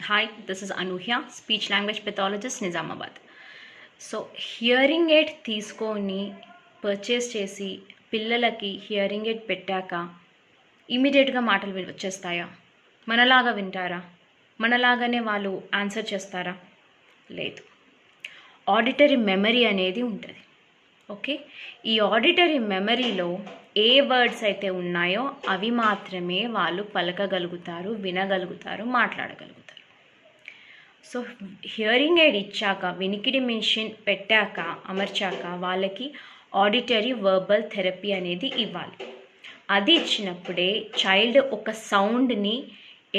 Hi, this is Anuhya, speech language pathologist, Nizamabad. So hearing aid తీసుకొని purchase చేసి పిల్లలకి hearing aid పెట్టాక ఇమీడియట్గా మాటలు వచ్చేస్తాయా? మనలాగా వింటారా? మనలాగానే వాళ్ళు ఆన్సర్ చేస్తారా? లేదు. ఆడిటరీ మెమరీ అనేది ఉంటుంది. ఓకే, ఈ ఆడిటరీ మెమరీలో ఏ వర్డ్స్ అయితే ఉన్నాయో అవి మాత్రమే వాళ్ళు పలకగలుగుతారు, వినగలుగుతారు, మాట్లాడగలుగుతారు. సో హియరింగ్ ఎయిడ్ ఇచ్చాక, వినికిడి మిషన్ పెట్టాక, అమర్చాక వాళ్ళకి ఆడిటరీ వర్బల్ థెరపీ అనేది ఇవ్వాలి. అది ఇచ్చినప్పుడే చైల్డ్ ఒక సౌండ్ని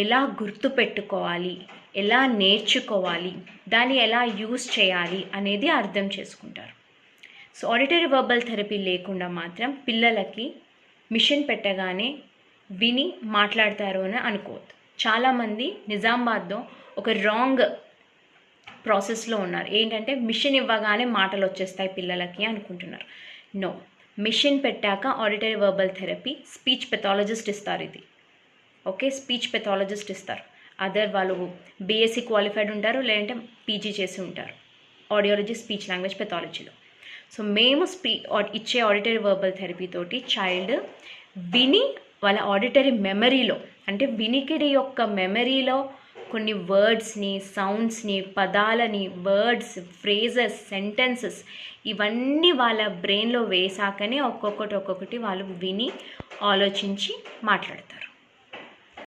ఎలా గుర్తుపెట్టుకోవాలి, ఎలా నేర్చుకోవాలి, దాన్ని ఎలా యూజ్ చేయాలి అనేది అర్థం చేసుకుంటారు. సో ఆడిటరీ వర్బల్ థెరపీ లేకుండా మాత్రం పిల్లలకి మిషన్ పెట్టగానే విని మాట్లాడతారు అని అనుకోవద్దు. చాలామంది నిజామాబాద్లో ఒక రాంగ్ ప్రాసెస్లో ఉన్నారు. ఏంటంటే మిషన్ ఇవ్వగానే మాటలు వచ్చేస్తాయి పిల్లలకి అనుకుంటున్నారు. నో, మిషన్ పెట్టాక auditory verbal therapy speech pathologist ఇస్తారు. ఇది ఓకే, స్పీచ్ పెథాలజిస్ట్ ఇస్తారు. అదర్ వాళ్ళు బీఎస్సీ క్వాలిఫైడ్ ఉంటారు, లేదంటే పీజీ చేసి ఉంటారు ఆడియాలజీ, స్పీచ్ లాంగ్వేజ్ పెథాలజీలో. సో మేము ఇచ్చే ఆడిటరీ వర్బల్ థెరపీ తోటి చైల్డ్ విని వాళ్ళ ఆడిటరీ మెమరీలో, అంటే వినికిడి యొక్క మెమరీలో కొన్ని వర్డ్స్ని, సౌండ్స్ని, పదాలని, వర్డ్స్, ఫ్రేజెస్, సెంటెన్సెస్ ఇవన్నీ వాళ్ళ బ్రెయిన్లో వేసాకనే ఒక్కొక్కటి వాళ్ళు విని ఆలోచించి మాట్లాడతారు.